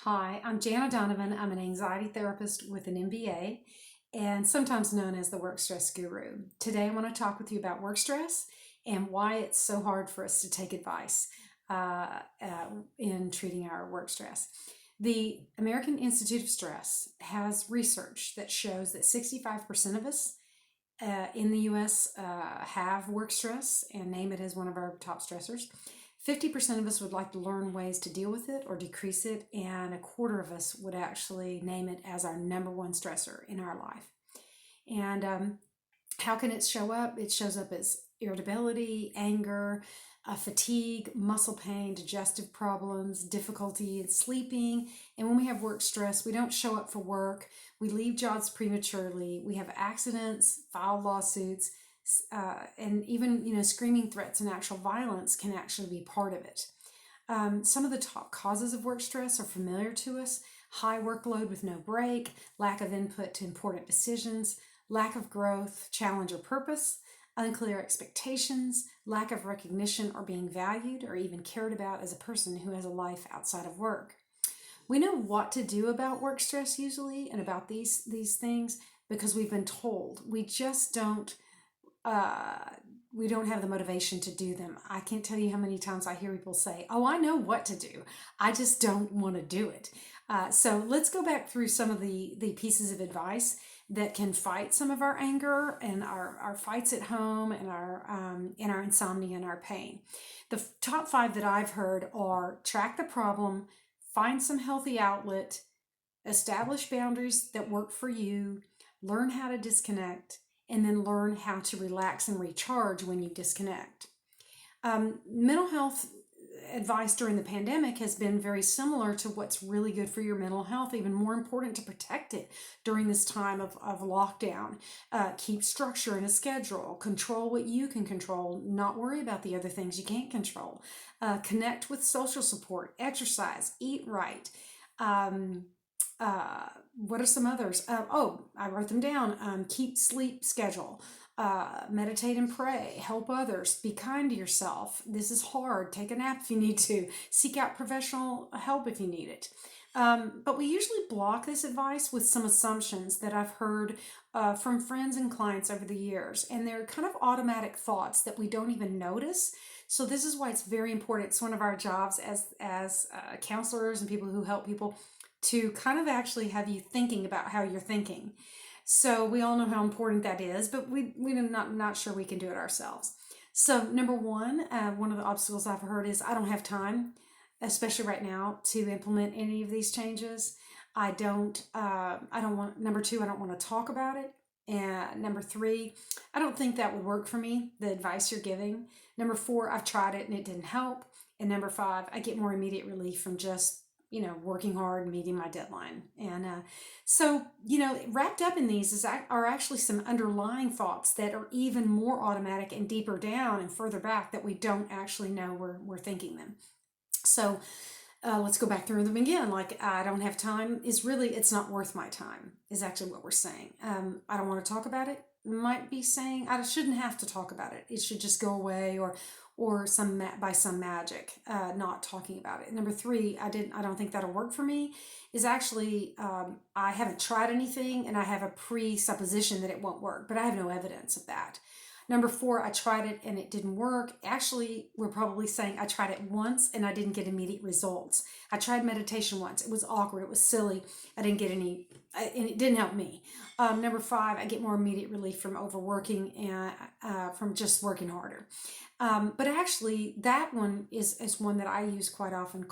Hi, I'm Janna Donovan. I'm an anxiety therapist with an MBA and sometimes known as the work stress guru. Today, I want to talk with you about work stress and why it's so hard for us to take advice in treating our work stress. The American Institute of Stress has research that shows that 65% of us in the US have work stress and name it as one of our top stressors. 50% of us would like to learn ways to deal with it or decrease it, and a quarter of us would actually name it as our number one stressor in our life. And how can it show up? It shows up as irritability, anger, fatigue, muscle pain, digestive problems, difficulty in sleeping. And when we have work stress, we don't show up for work. We leave jobs prematurely. We have accidents, file lawsuits, and even screaming threats and actual violence can actually be part of it. Some of the top causes of work stress are familiar to us: high workload with no break, lack of input to important decisions, lack of growth, challenge, or purpose, unclear expectations, lack of recognition or being valued or even cared about as a person who has a life outside of work. We know what to do about work stress usually and about these things because we've been told. Uh, we don't have the motivation to do them. I can't tell you how many times I hear people say, "Oh, I know what to do. I just don't want to do it." So let's go back through some of the pieces of advice that can fight some of our anger and our fights at home and our insomnia and our pain. The top five that I've heard are: track the problem, find some healthy outlet, establish boundaries that work for you, learn how to disconnect, and then learn how to relax and recharge when you disconnect. Mental health advice during the pandemic has been very similar to what's really good for your mental health, even more important to protect it during this time of lockdown. Keep structure in a schedule, control what you can control, not worry about the other things you can't control. Connect with social support, exercise, eat right. Um, what are some others? I wrote them down. Keep sleep schedule. Meditate and pray. Help others. Be kind to yourself. This is hard. Take a nap if you need to. Seek out professional help if you need it. But we usually block this advice with some assumptions that I've heard from friends and clients over the years, and they're kind of automatic thoughts that we don't even notice. So this is why it's very important. It's one of our jobs as counselors and people who help people to kind of actually have you thinking about how you're thinking. So we all know how important that is, but we're not sure we can do it ourselves. So number one of the obstacles I've heard is I don't have time, especially right now, to implement any of these changes. I don't want, number two, I don't want to talk about it. And number three, I don't think that would work for me, the advice you're giving. Number four, I've tried it and it didn't help. And number five, I get more immediate relief from just working hard and meeting my deadline. And wrapped up in these are actually some underlying thoughts that are even more automatic and deeper down and further back that we don't actually know we're thinking them. So let's go back through them again. Like, I don't have time is really, it's not worth my time, is actually what we're saying. I don't want to talk about it might be saying I shouldn't have to talk about it. It should just go away, or by some magic, not talking about it. Number three, I don't think that'll work for me, is actually I haven't tried anything and I have a presupposition that it won't work, but I have no evidence of that. Number four, I tried it and it didn't work. Actually, we're probably saying I tried it once and I didn't get immediate results. I tried meditation once. It was awkward. It was silly. I didn't get any, and it didn't help me. Number five, I get more immediate relief from overworking and from just working harder. But actually, that one is one that I use quite often,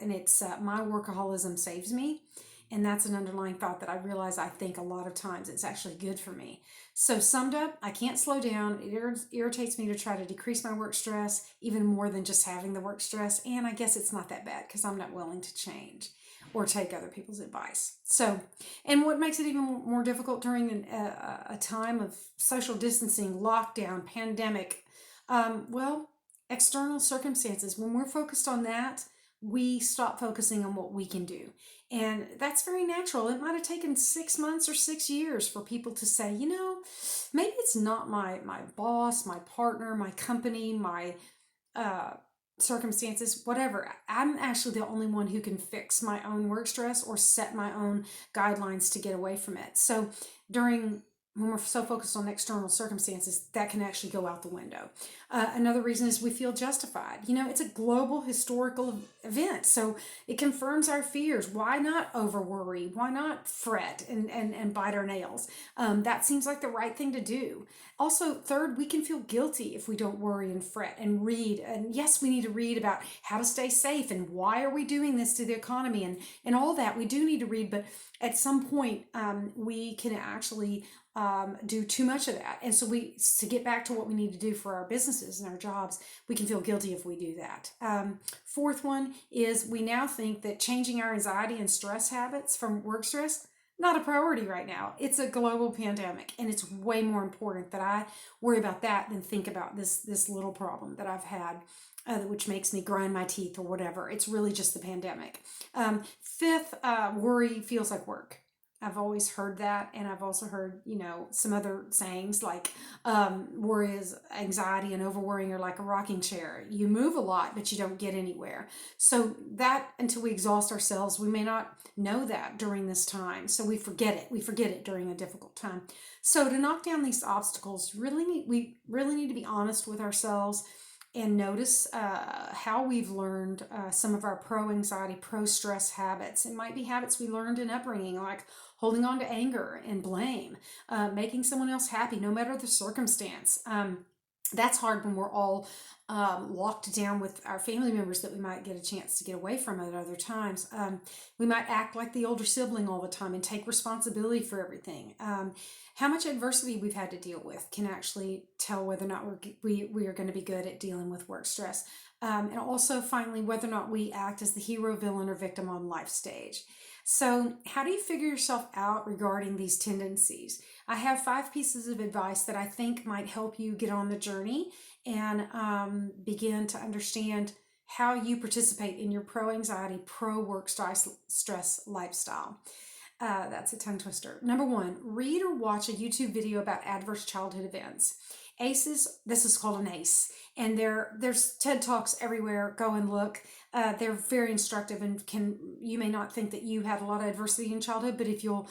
and it's my workaholism saves me. And that's an underlying thought that I realize I think a lot of times it's actually good for me. So, summed up, I can't slow down. It irritates me to try to decrease my work stress, even more than just having the work stress. And I guess it's not that bad because I'm not willing to change or take other people's advice. So, and what makes it even more difficult during a time of social distancing, lockdown, pandemic, well, external circumstances, when we're focused on that, we stop focusing on what we can do. And that's very natural. It might have taken 6 months or 6 years for people to say, maybe it's not my boss, my partner, my company, my circumstances, whatever. I'm actually the only one who can fix my own work stress or set my own guidelines to get away from it. So during when we're so focused on external circumstances, that can actually go out the window. Another reason is we feel justified. It's a global historical event, so it confirms our fears. Why not over worry? Why not fret and bite our nails? That seems like the right thing to do. Also, third, we can feel guilty if we don't worry and fret and read. And yes, we need to read about how to stay safe and why are we doing this to the economy and all that. We do need to read, but at some point, we can actually do too much of that. And so to get back to what we need to do for our businesses and our jobs, we can feel guilty if we do that. Fourth one is we now think that changing our anxiety and stress habits from work stress, not a priority right now. It's a global pandemic, and it's way more important that I worry about that than think about this little problem that I've had, which makes me grind my teeth or whatever. It's really just the pandemic. Fifth, worry feels like work. I've always heard that, and I've also heard, some other sayings like worry is anxiety and over worrying are like a rocking chair. You move a lot, but you don't get anywhere. So that until we exhaust ourselves, we may not know that during this time. So we forget it. We forget it during a difficult time. So to knock down these obstacles, we really need to be honest with ourselves and notice how we've learned some of our pro anxiety, pro stress habits. It might be habits we learned in upbringing, like holding on to anger and blame, making someone else happy, no matter the circumstance. That's hard when we're all locked down with our family members that we might get a chance to get away from at other times. We might act like the older sibling all the time and take responsibility for everything. How much adversity we've had to deal with can actually tell whether or not we are going to be good at dealing with work stress. And also, finally, whether or not we act as the hero, villain, or victim on life stage. So, how do you figure yourself out regarding these tendencies? I have 5 pieces of advice that I think might help you get on the journey and begin to understand how you participate in your pro anxiety, pro work stress lifestyle. That's a tongue twister. Number 1, read or watch a YouTube video about adverse childhood events. ACEs, this is called an ACE, and there's TED Talks everywhere. Go and look. They're very instructive, and you may not think that you had a lot of adversity in childhood, but if you'll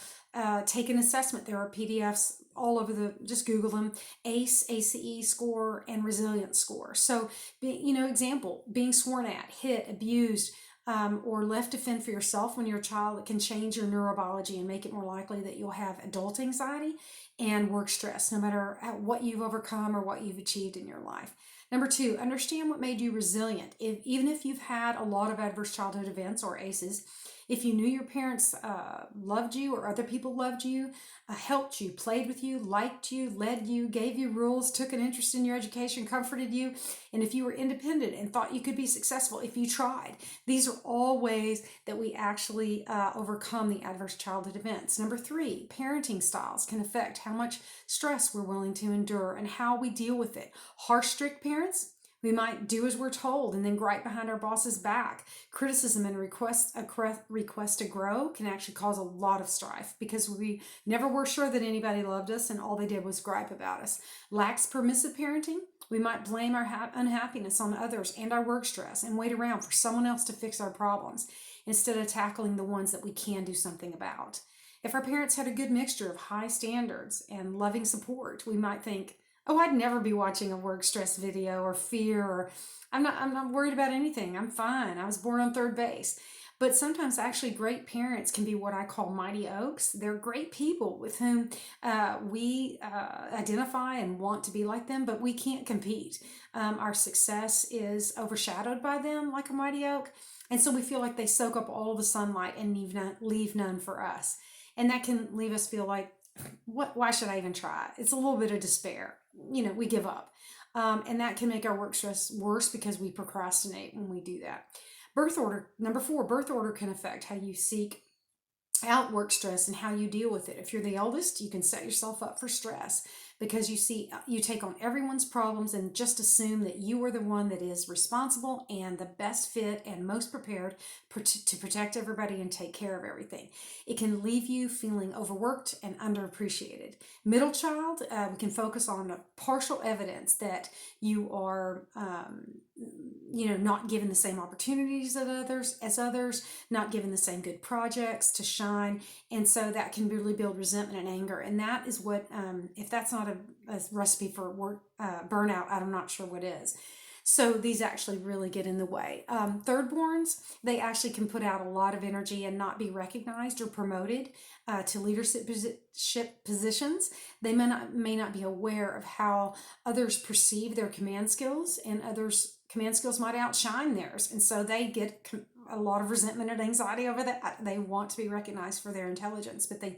take an assessment, there are PDFs all over just Google them, ACE, ACE score, and resilience score. So, example, being sworn at, hit, abused, or left to fend for yourself when you're a child, it can change your neurobiology and make it more likely that you'll have adult anxiety and work stress, no matter what you've overcome or what you've achieved in your life. Number 2, understand what made you resilient. Even if you've had a lot of adverse childhood events or ACEs, if you knew your parents loved you or other people loved you, helped you, played with you, liked you, led you, gave you rules, took an interest in your education, comforted you, and if you were independent and thought you could be successful if you tried, these are all ways that we actually overcome the adverse childhood events. Number 3, parenting styles can affect how much stress we're willing to endure and how we deal with it. Harsh, strict parents, we might do as we're told and then gripe behind our boss's back. Criticism and request to grow can actually cause a lot of strife because we never were sure that anybody loved us and all they did was gripe about us. Lax, permissive parenting, we might blame our unhappiness on others and our work stress and wait around for someone else to fix our problems instead of tackling the ones that we can do something about. If our parents had a good mixture of high standards and loving support, we might think, oh, I'd never be watching a work stress video or fear, or I'm not worried about anything. I'm fine. I was born on third base. But sometimes actually great parents can be what I call mighty oaks. They're great people with whom we identify and want to be like them, but we can't compete. Our success is overshadowed by them like a mighty oak. And so we feel like they soak up all the sunlight and leave none for us. And that can leave us feel like, why should I even try? It's a little bit of despair. We give up. And that can make our work stress worse because we procrastinate when we do that. Number 4, birth order can affect how you seek out work stress and how you deal with it. If you're the eldest, you can set yourself up for stress because you take on everyone's problems and just assume that you are the one that is responsible and the best fit and most prepared to protect everybody and take care of everything. It can leave you feeling overworked and underappreciated. Middle child, we can focus on partial evidence that you are not given the same opportunities as others, not given the same good projects to shine. And so that can really build resentment and anger. And that is what, if that's not a recipe for work burnout, I'm not sure what is. So these actually really get in the way. Thirdborns, they actually can put out a lot of energy and not be recognized or promoted to leadership positions. They may not be aware of how others perceive their command skills, and others' command skills might outshine theirs. And so they get a lot of resentment and anxiety over that. They want to be recognized for their intelligence, but they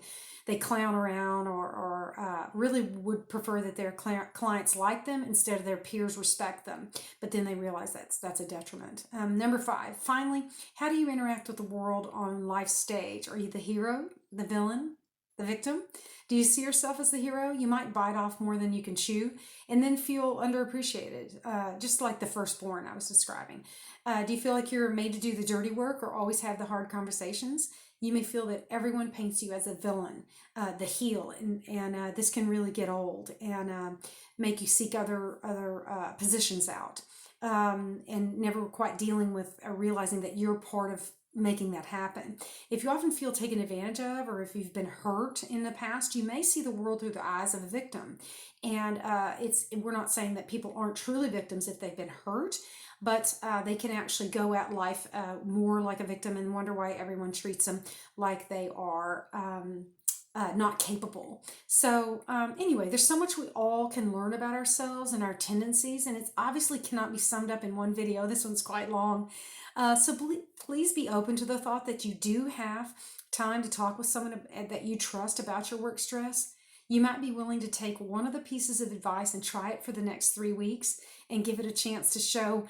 clown around, or really would prefer that their clients like them instead of their peers respect them. But then they realize that's a detriment. Number 5, finally, how do you interact with the world on life's stage? Are you the hero, the villain, the victim? Do you see yourself as the hero? You might bite off more than you can chew and then feel underappreciated, just like the firstborn I was describing. Do you feel like you're made to do the dirty work or always have the hard conversations? You may feel that everyone paints you as a villain, the heel, and this can really get old and make you seek other positions out, and never quite dealing with realizing that you're part of making that happen. If you often feel taken advantage of, or if you've been hurt in the past, you may see the world through the eyes of a victim. And we're not saying that people aren't truly victims if they've been hurt, but they can actually go at life more like a victim and wonder why everyone treats them like they are not capable. So anyway, there's so much we all can learn about ourselves and our tendencies, and it obviously cannot be summed up in one video. This one's quite long. So please be open to the thought that you do have time to talk with someone that you trust about your work stress. You might be willing to take one of the pieces of advice and try it for the next 3 weeks and give it a chance to show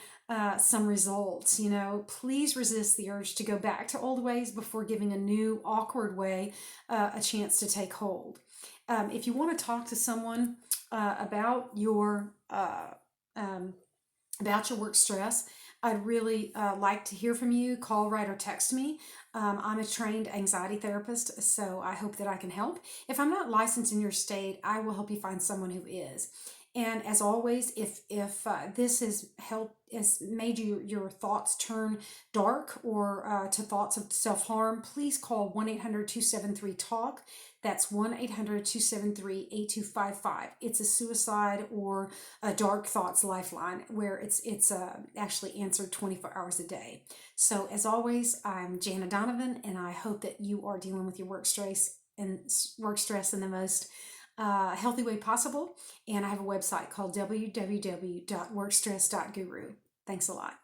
some results. Please resist the urge to go back to old ways before giving a new awkward way a chance to take hold. If you want to talk to someone about your work stress, I'd really like to hear from you. Call, write, or text me. I'm a trained anxiety therapist, so I hope that I can help. If I'm not licensed in your state, I will help you find someone who is. And as always, if this has made your thoughts turn dark, or to thoughts of self-harm, please call 1-800-273-TALK. That's 1-800-273-8255. It's a suicide or a dark thoughts lifeline where it's actually answered 24 hours a day. So as always, I'm Janna Donovan, and I hope that you are dealing with your work stress in the most healthy way possible. And I have a website called www.workstress.guru. Thanks a lot.